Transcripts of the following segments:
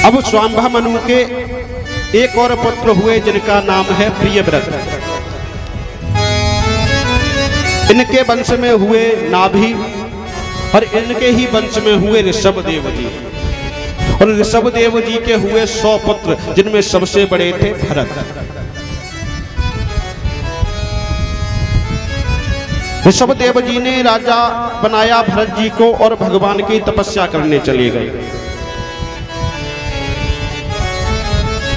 अब स्वाम्भा मनु के एक और पुत्र हुए जिनका नाम है प्रियव्रत। इनके वंश में हुए नाभि और इनके ही वंश में हुए ऋषभदेव जी। और ऋषभदेव जी के हुए 100 पुत्र, जिनमें सबसे बड़े थे भरत। ऋषभदेव जी ने राजा बनाया भरत जी को और भगवान की तपस्या करने चले गए।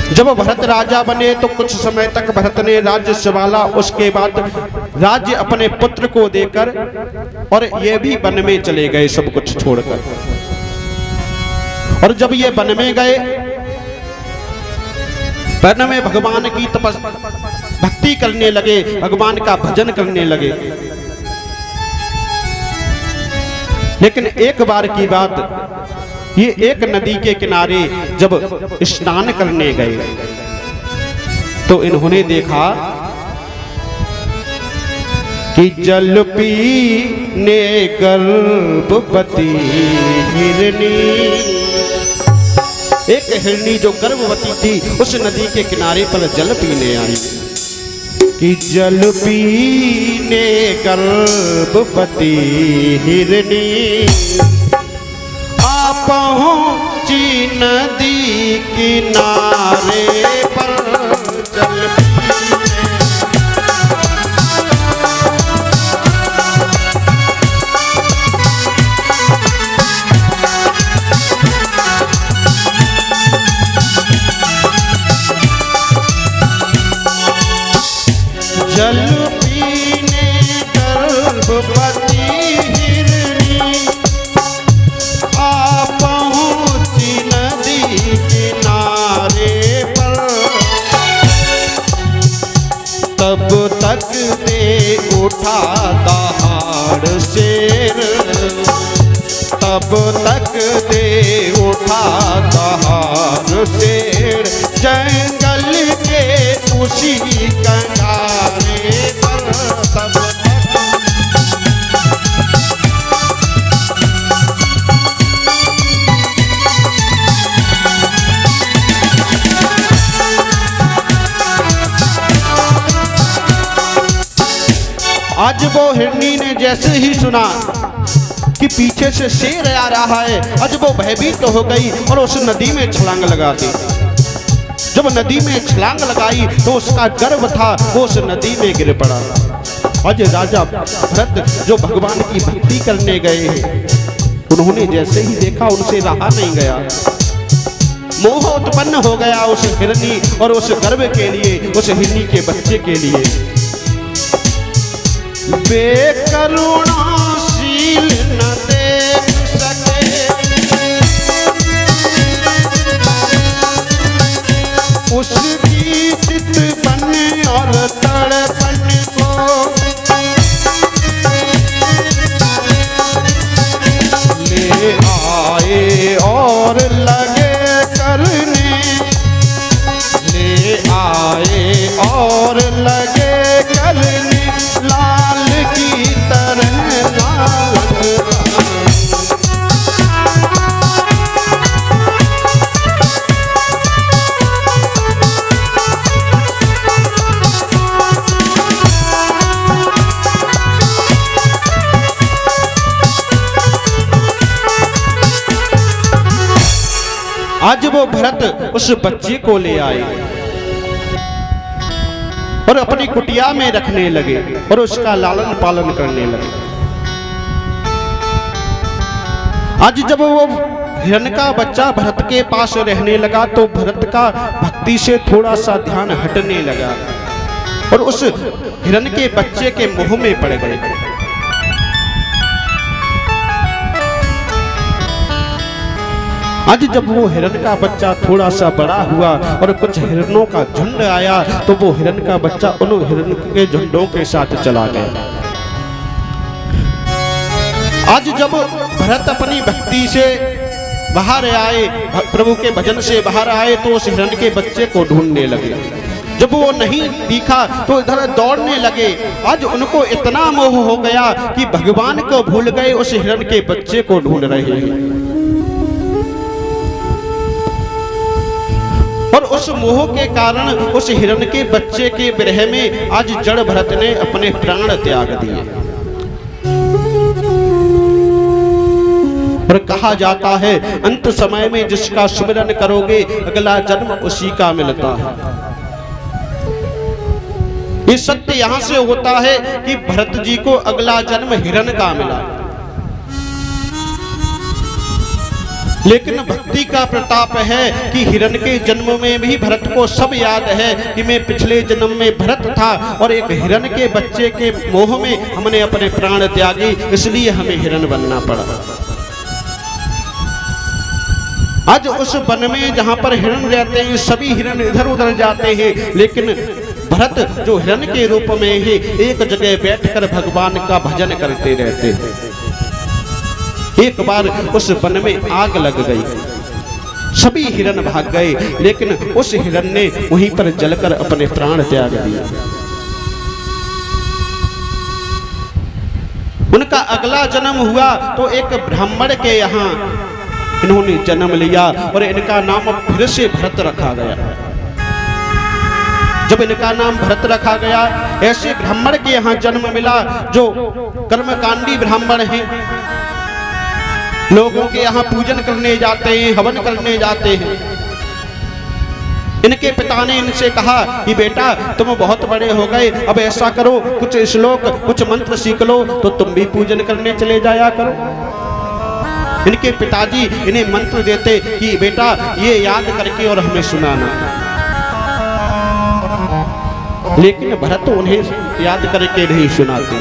जब भरत राजा बने तो कुछ समय तक भरत ने राज्य संभाला। उसके बाद राज्य अपने पुत्र को देकर और ये भी वन में चले गए, सब कुछ छोड़कर। और जब ये वन में गए, वन में भगवान की भक्ति करने लगे, भगवान का भजन करने लगे। लेकिन एक बार की बात, ये एक नदी के किनारे जब स्नान करने गए तो इन्होंने देखा कि जल पीने गर्भवती हिरनी, एक हिरनी जो गर्भवती थी उस नदी के किनारे पर जल पीने आई। कि जल पीने गर्भवती हिरनी, पहुंची नदी किनारे पर जल पीने। जल पीने गर्भवती हिरनी, पहुंची नदी किनारे पर। तब तक दे उठा दहाड़ शेर, तब तक दे उठा दहाड़ शेर, जंगल के उसी किनारे पर। तब आज वो हिरनी ने जैसे ही सुना कि पीछे से शेर आ रहा है, आज वो भयभीत हो गई और उस नदी में छलांग लगा दी। जब नदी में छलांग लगाई तो उसका गर्भ था, वो उस नदी में गिर पड़ा। आज राजा भरत जो भगवान की भक्ति करने गए हैं, उन्होंने जैसे ही देखा उनसे रहा नहीं गया। मोह उत्पन्न हो गया उस हिरनी और उस गर्भ के लिए, उस हिरनी के बच्चे के लिए। बेकरुणाशील न देख सके उसकी चितपन और तड़पन को। ले आए और लगे करने, ले आए और लगे करने, लाल की तरह लाल। आज वो भरत उस बच्चे को ले आए और अपनी कुटिया में रखने लगे और उसका लालन पालन करने लगे। आज जब वो हिरण का बच्चा भरत के पास रहने लगा तो भरत का भक्ति से थोड़ा सा ध्यान हटने लगा और उस हिरण के बच्चे के मुंह में पड़ गए। आज जब वो हिरण का बच्चा थोड़ा सा बड़ा हुआ और कुछ हिरणों का झुंड आया तो वो हिरण का बच्चा उन हिरण के झुंडों के साथ चला गया। आज जब भरत अपनी भक्ति से बाहर आए, प्रभु के भजन से बाहर आए तो उस हिरण के बच्चे को ढूंढने लगे। जब वो नहीं दिखा तो इधर दौड़ने लगे। आज उनको इतना मोह हो गया कि भगवान को भूल गए, उस हिरण के बच्चे को ढूंढ रहे हैं। और उस मोह के कारण उस हिरण के बच्चे के विरह में आज जड़ भरत ने अपने प्राण त्याग दिए। और कहा जाता है अंत समय में जिसका सुमिरन करोगे अगला जन्म उसी का मिलता है। ये सत्य यहां से होता है कि भरत जी को अगला जन्म हिरण का मिला, लेकिन भक्ति का प्रताप है कि हिरण के जन्म में भी भरत को सब याद है कि मैं पिछले जन्म में भरत था और एक हिरण के बच्चे के मोह में हमने अपने प्राण त्यागे, इसलिए हमें हिरण बनना पड़ा। आज उस वन में जहां पर हिरण रहते हैं सभी हिरण इधर उधर जाते हैं, लेकिन भरत जो हिरण के रूप में ही एक जगह बैठकर भगवान का भजन करते रहते हैं। एक बार उस वन में आग लग गई, सभी हिरण भाग गए, लेकिन उस हिरण ने वहीं पर जलकर अपने प्राण त्याग दिए। उनका अगला जन्म हुआ तो एक ब्राह्मण के यहाँ इन्होंने जन्म लिया और इनका नाम फिर से भरत रखा गया। जब इनका नाम भरत रखा गया, ऐसे ब्राह्मण के यहाँ जन्म मिला जो कर्मकांडी ब्राह्मण हैं, लोगों के यहाँ पूजन करने जाते हैं, हवन करने जाते हैं। इनके पिता ने इनसे कहा कि बेटा तुम बहुत बड़े हो गए, अब ऐसा करो कुछ श्लोक कुछ मंत्र सीख लो तो तुम भी पूजन करने चले जाया करो। इनके पिताजी इन्हें मंत्र देते कि बेटा ये याद करके और हमें सुनाना, लेकिन भरत उन्हें याद करके नहीं सुनाते,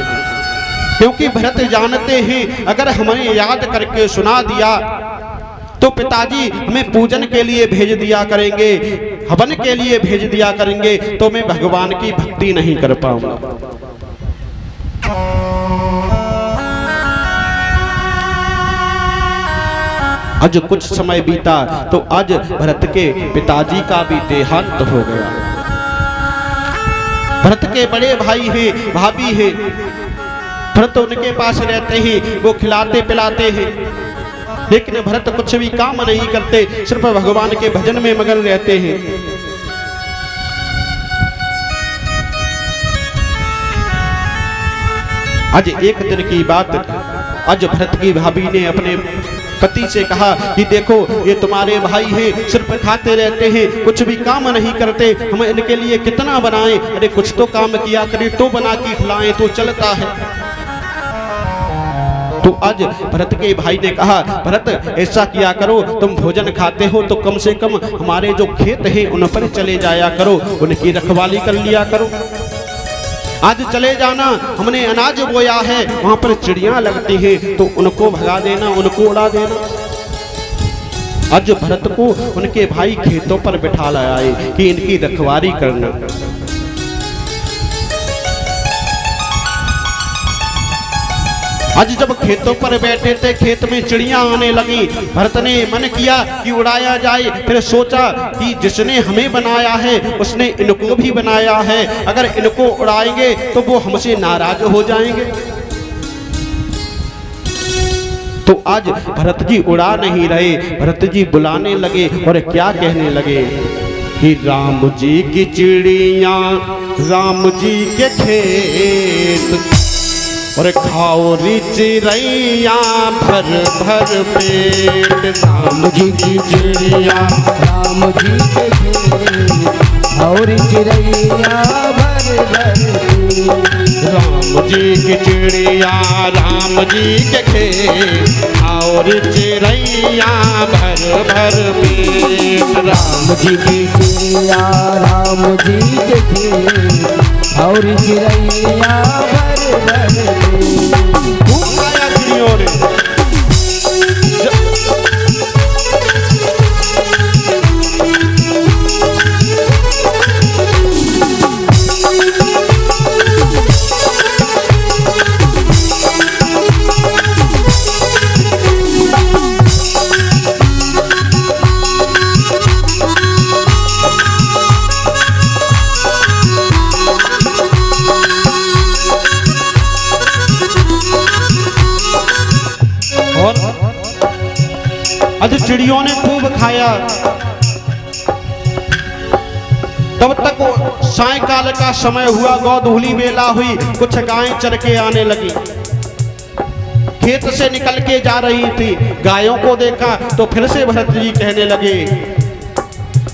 क्योंकि भरत जानते हैं अगर हमें याद करके सुना दिया तो पिताजी हमें पूजन के लिए भेज दिया करेंगे, हवन के लिए भेज दिया करेंगे, तो मैं भगवान की भक्ति नहीं कर पाऊंगा। आज कुछ समय बीता तो आज भरत के पिताजी का भी देहांत हो गया। भरत के बड़े भाई हैं, भाभी हैं, भरत उनके पास रहते हैं, वो खिलाते पिलाते हैं, लेकिन भरत कुछ भी काम नहीं करते, सिर्फ भगवान के भजन में मगन रहते हैं। आज एक दिन की बात, आज भरत की भाभी ने अपने पति से कहा कि देखो ये तुम्हारे भाई हैं, सिर्फ खाते रहते हैं, कुछ भी काम नहीं करते, हम इनके लिए कितना बनाएं, अरे कुछ तो काम किया करें, तो बना के खिलाएं तो चलता है। तो आज भरत के भाई ने कहा भरत ऐसा किया करो, तुम भोजन खाते हो तो कम से कम हमारे जो खेत हैं उन पर चले जाया करो, उनकी रखवाली कर लिया करो। आज चले जाना, हमने अनाज बोया है, वहां पर चिड़ियां लगती हैं तो उनको भगा देना, उनको उड़ा देना। आज भरत को उनके भाई खेतों पर बिठा लाए कि इनकी रखवाली करना। आज जब खेतों पर बैठे थे, खेत में चिड़ियां आने लगी, भरत ने मन किया कि उड़ाया जाए, फिर सोचा कि जिसने हमें बनाया है उसने इनको भी बनाया है, अगर इनको उड़ाएंगे तो वो हमसे नाराज हो जाएंगे। तो आज भरत जी उड़ा नहीं रहे, भरत जी बुलाने लगे और क्या कहने लगे कि राम जी की चिड़ियां राम जी के खेत और खाओ री चिड़ैया भर भर पेट। राम जी की चिड़िया राम जी के खेत और चिड़ैया भर भर पेट। राम जी की चिड़िया राम जी के खेत और चिड़ैया भर भर पेट। राम जी की चिड़िया राम जी के खेत और चिड़ैया भर भर पेट। खूब आया चिड़ियों ने। आज चिड़ियों ने खूब खाया। तब तक सायंकाल का समय हुआ, गौधूली बेला हुई, कुछ गायें चर के आने लगी। खेत से निकल के जा रही थी, गायों को देखा तो फिर से भरत जी कहने लगे,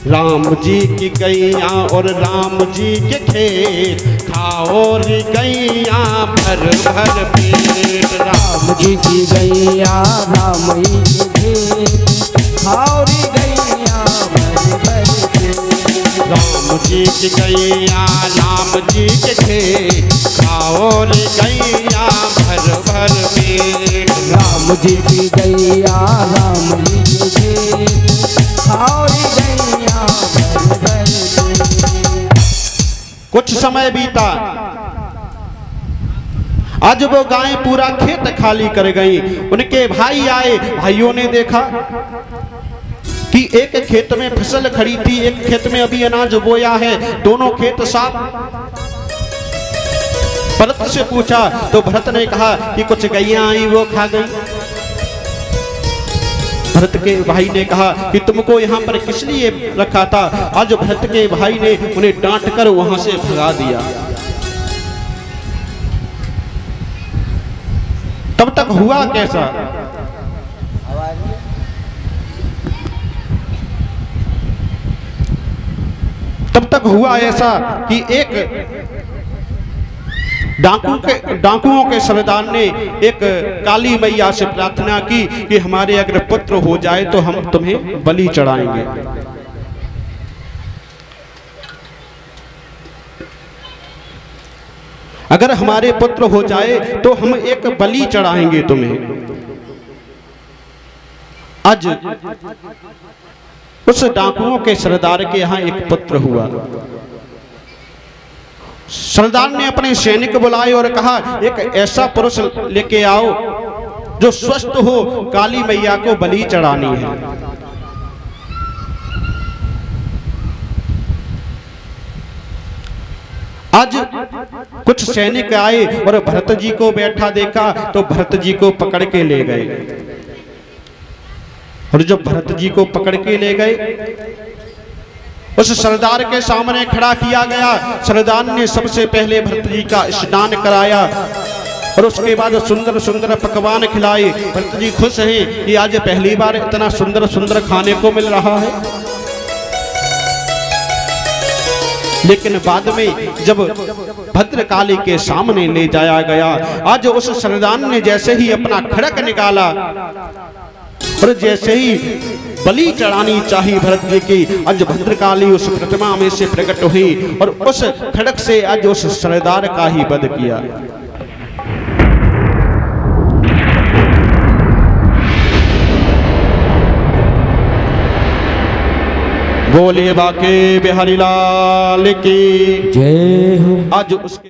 राम जी की गैया और राम जी के खेत, खाओ रे गैया भर भर पेट। राम जी की गैया राम जी के खेत, खाओ रे गैया भर भर पेट। राम जी की गैया राम जी के खेत, खाओ रे गैया भर भर पेट। राम जी की गैया राम जी के खेत, खाओ रे गैया भर भर पेट। कुछ समय बीता, आज वो गायें पूरा खेत खाली कर गई। उनके भाई आए, भाइयों ने देखा कि एक खेत में फसल खड़ी थी, एक खेत में अभी अनाज बोया है, दोनों खेत साफ। भरत से पूछा तो भरत ने कहा कि कुछ गैयां आई वो खा गई। भरत के भाई ने कहा कि तुमको यहाँ पर किस लिए रखा था? आज भरत के भाई ने उन्हें डांट कर वहां से भगा दिया। तब तक हुआ कैसा? तब तक हुआ ऐसा कि एक डाकुओं के सरदार ने एक काली मैया से प्रार्थना की कि हमारे अगर पुत्र हो जाए तो हम तुम्हें बलि चढ़ाएंगे। अगर हमारे पुत्र हो जाए तो हम एक बलि चढ़ाएंगे तुम्हें। आज उस डाकुओं के सरदार के यहाँ एक पुत्र हुआ। सरदार ने अपने सैनिक बुलाए और कहा, एक ऐसा पुरुष लेके आओ जो स्वस्थ हो, काली मैया को बलि चढ़ानी है। आज कुछ सैनिक आए और भरत जी को बैठा देखा तो भरत जी को पकड़ के ले गए। और जब भरत जी को पकड़ के ले गए, उस सरदार के सामने खड़ा किया गया। सरदार ने सबसे पहले भरत जी का स्नान कराया और उसके बाद सुंदर सुंदर पकवान खिलाए। भरत जी खुश हैं कि आज पहली बार इतना सुंदर सुंदर खाने को मिल रहा है। लेकिन बाद में जब भद्रकाली के सामने ले जाया गया, आज उस सरदार ने जैसे ही अपना खड़क निकाला और जैसे ही बलि चढ़ानी चाहिए भरत जी की, आज भद्रकाली उस प्रतिमा में से प्रकट हुई और उस खड़क से आज उस सरदार का ही वध किया। बोलिए बाके बिहारी लाल की जय हो। आज उसके